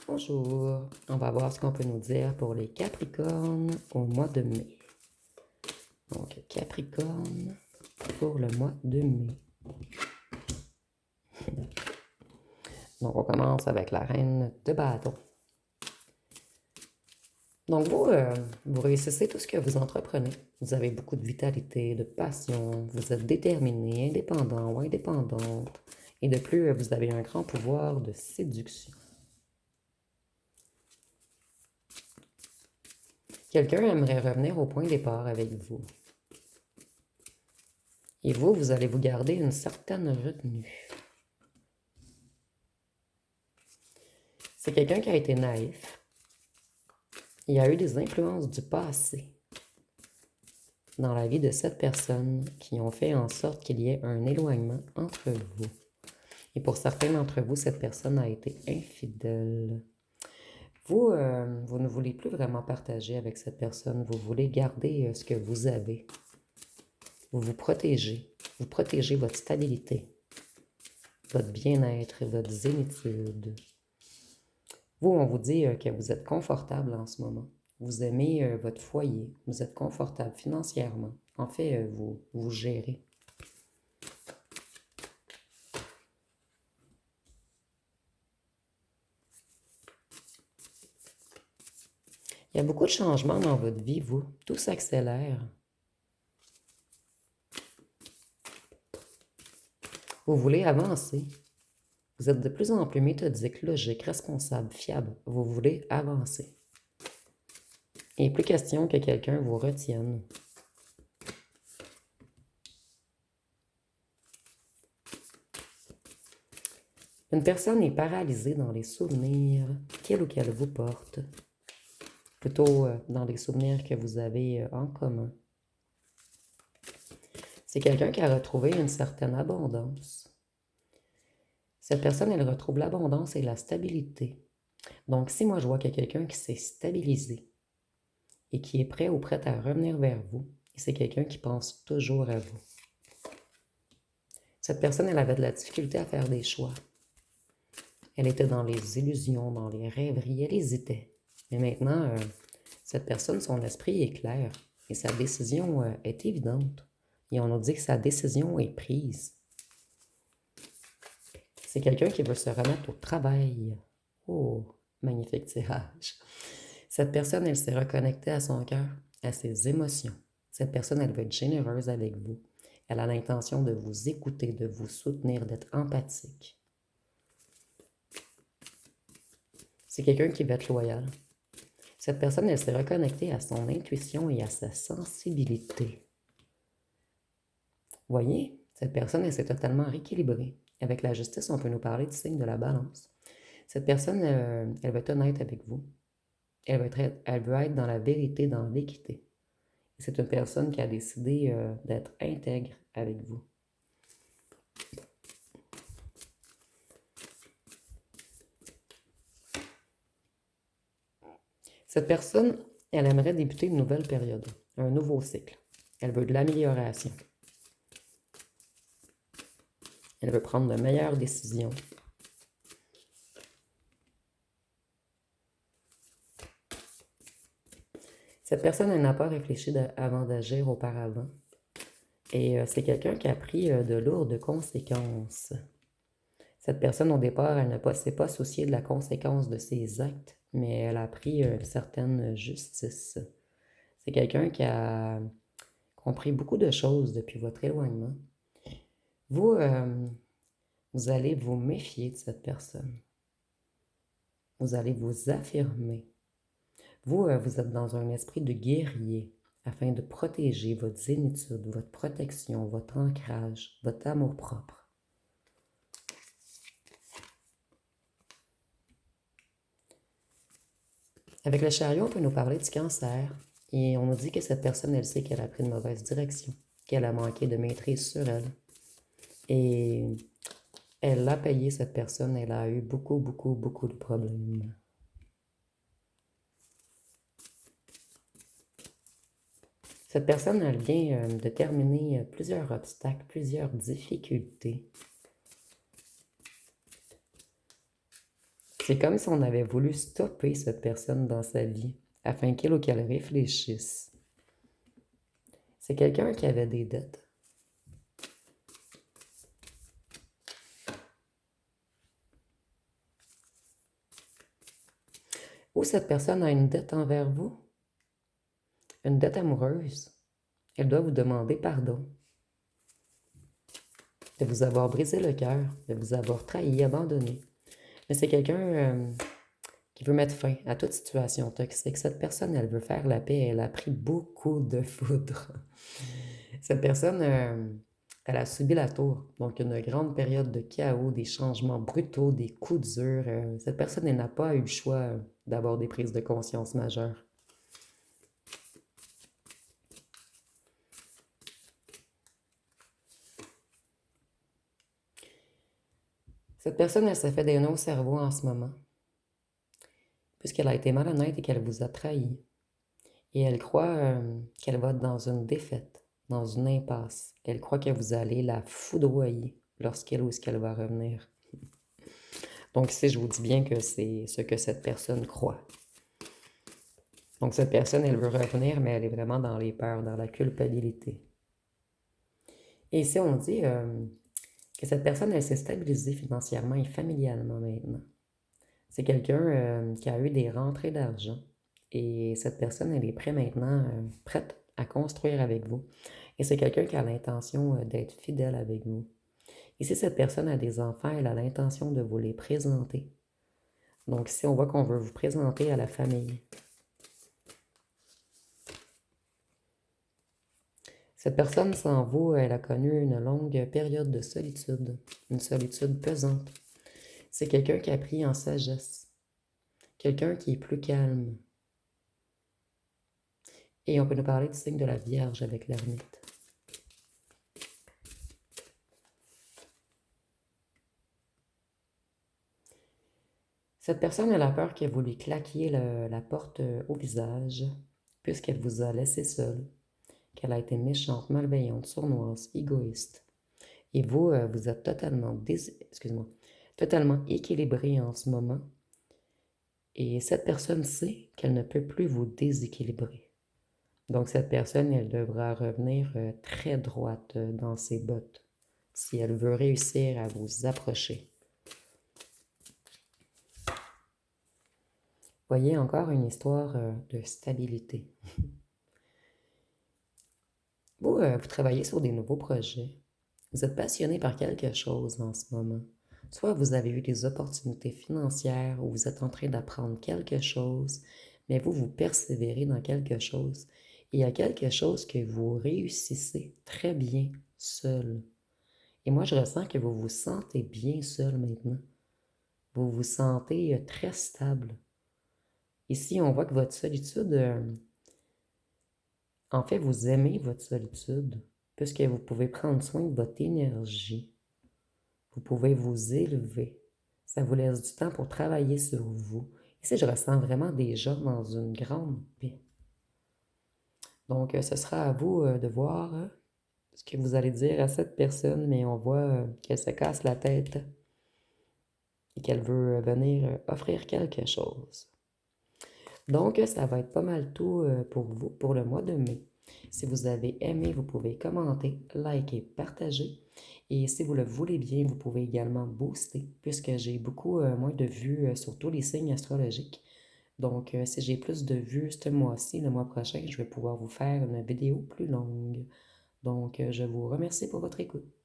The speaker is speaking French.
Bonjour, on va voir ce qu'on peut nous dire pour les Capricornes au mois de mai. Donc, Capricorne pour le mois de mai. Donc, on commence avec la reine de bâton. Donc, vous réussissez tout ce que vous entreprenez. Vous avez beaucoup de vitalité, de passion, vous êtes déterminé, indépendant ou indépendante. Et de plus, vous avez un grand pouvoir de séduction. Quelqu'un aimerait revenir au point de départ avec vous. Et vous allez vous garder une certaine retenue. C'est quelqu'un qui a été naïf. Il y a eu des influences du passé dans la vie de cette personne qui ont fait en sorte qu'il y ait un éloignement entre vous. Et pour certains d'entre vous, cette personne a été infidèle. Vous ne voulez plus vraiment partager avec cette personne. Vous voulez garder ce que vous avez. Vous vous protégez. Vous protégez votre stabilité, votre bien-être, votre zénitude. Vous, on vous dit que vous êtes confortable en ce moment. Vous aimez votre foyer. Vous êtes confortable financièrement. En fait, vous gérez. Il y a beaucoup de changements dans votre vie, vous. Tout s'accélère. Vous voulez avancer. Vous êtes de plus en plus méthodique, logique, responsable, fiable. Vous voulez avancer. Il n'est plus question que quelqu'un vous retienne. Une personne est paralysée dans les souvenirs qu'elle ou qu'elle vous porte. Plutôt dans les souvenirs que vous avez en commun. C'est quelqu'un qui a retrouvé une certaine abondance. Cette personne, elle retrouve l'abondance et la stabilité. Donc, si moi je vois qu'il y a quelqu'un qui s'est stabilisé et qui est prêt ou prête à revenir vers vous, et c'est quelqu'un qui pense toujours à vous. Cette personne, elle avait de la difficulté à faire des choix. Elle était dans les illusions, dans les rêveries, elle hésitait. Mais maintenant, cette personne, son esprit est clair et sa décision est évidente. Et on nous dit que sa décision est prise. C'est quelqu'un qui veut se remettre au travail. Oh, magnifique tirage. Cette personne, elle s'est reconnectée à son cœur, à ses émotions. Cette personne, elle veut être généreuse avec vous. Elle a l'intention de vous écouter, de vous soutenir, d'être empathique. C'est quelqu'un qui veut être loyal. Cette personne, elle s'est reconnectée à son intuition et à sa sensibilité. Voyez, cette personne, elle s'est totalement rééquilibrée. Avec la justice, on peut nous parler du signe de la balance. Cette personne, elle veut être honnête avec vous. Elle veut être dans la vérité, dans l'équité. C'est une personne qui a décidé d'être intègre avec vous. Cette personne, elle aimerait débuter une nouvelle période, un nouveau cycle. Elle veut de l'amélioration. Elle veut prendre de meilleures décisions. Cette personne, elle n'a pas réfléchi avant d'agir auparavant. Et c'est quelqu'un qui a pris de lourdes conséquences. Cette personne, au départ, elle ne s'est pas souciée de la conséquence de ses actes, mais elle a pris une certaine justice. C'est quelqu'un qui a compris beaucoup de choses depuis votre éloignement. Vous allez vous méfier de cette personne. Vous allez vous affirmer. Vous êtes dans un esprit de guerrier afin de protéger votre zénitude, votre protection, votre ancrage, votre amour-propre. Avec le chariot, on peut nous parler du cancer. Et on nous dit que cette personne, elle sait qu'elle a pris une mauvaise direction, qu'elle a manqué de maîtrise sur elle. Et elle l'a payé, cette personne. Elle a eu beaucoup, beaucoup, beaucoup de problèmes. Cette personne, elle vient de terminer plusieurs obstacles, plusieurs difficultés. C'est comme si on avait voulu stopper cette personne dans sa vie afin qu'il ou qu'elle réfléchisse. C'est quelqu'un qui avait des dettes. Ou cette personne a une dette envers vous, une dette amoureuse. Elle doit vous demander pardon de vous avoir brisé le cœur, de vous avoir trahi, abandonné. Mais c'est quelqu'un qui veut mettre fin à toute situation toxique. Cette personne, elle veut faire la paix. Elle a pris beaucoup de foudre. Cette personne, elle a subi la tour. Donc, une grande période de chaos, des changements brutaux, des coups durs. Cette personne, elle n'a pas eu le choix d'avoir des prises de conscience majeures. Cette personne, elle s'est fait des nœuds au cerveau en ce moment, puisqu'elle a été malhonnête et qu'elle vous a trahi. Et elle croit qu'elle va être dans une défaite, dans une impasse. Elle croit que vous allez la foudroyer lorsqu'elle ou ce qu'elle va revenir. Donc ici, je vous dis bien que c'est ce que cette personne croit. Donc cette personne, elle veut revenir, mais elle est vraiment dans les peurs, dans la culpabilité. Et ici, on dit que cette personne, elle s'est stabilisée financièrement et familialement maintenant. C'est quelqu'un qui a eu des rentrées d'argent. Et cette personne, elle est prête maintenant, prête à construire avec vous. Et c'est quelqu'un qui a l'intention d'être fidèle avec vous. Et si cette personne a des enfants, elle a l'intention de vous les présenter. Donc ici, on voit qu'on veut vous présenter à la famille. Cette personne sans vous, elle a connu une longue période de solitude, une solitude pesante. C'est quelqu'un qui a pris en sagesse, quelqu'un qui est plus calme. Et on peut nous parler du signe de la Vierge avec l'ermite. Cette personne, elle a peur que vous lui claquiez la porte au visage, puisqu'elle vous a laissé seul, qu'elle a été méchante, malveillante, sournoise, égoïste. Et vous, vous êtes totalement équilibré en ce moment. Et cette personne sait qu'elle ne peut plus vous déséquilibrer. Donc cette personne, elle devra revenir très droite dans ses bottes si elle veut réussir à vous approcher. Voyez encore une histoire de stabilité. Vous, vous travaillez sur des nouveaux projets. Vous êtes passionné par quelque chose en ce moment. Soit vous avez eu des opportunités financières ou vous êtes en train d'apprendre quelque chose, mais vous persévérez dans quelque chose. Et il y a quelque chose que vous réussissez très bien seul. Et moi, je ressens que vous vous sentez bien seul maintenant. Vous vous sentez très stable. Ici, on voit que votre solitude, en fait, vous aimez votre solitude, puisque vous pouvez prendre soin de votre énergie. Vous pouvez vous élever. Ça vous laisse du temps pour travailler sur vous. Ici, je ressens vraiment déjà dans une grande paix. Donc, ce sera à vous de voir ce que vous allez dire à cette personne, mais on voit qu'elle se casse la tête et qu'elle veut venir offrir quelque chose. Donc, ça va être pas mal tout pour vous pour le mois de mai. Si vous avez aimé, vous pouvez commenter, liker, partager. Et si vous le voulez bien, vous pouvez également booster, puisque j'ai beaucoup moins de vues sur tous les signes astrologiques. Donc, si j'ai plus de vues ce mois-ci, le mois prochain, je vais pouvoir vous faire une vidéo plus longue. Donc, je vous remercie pour votre écoute.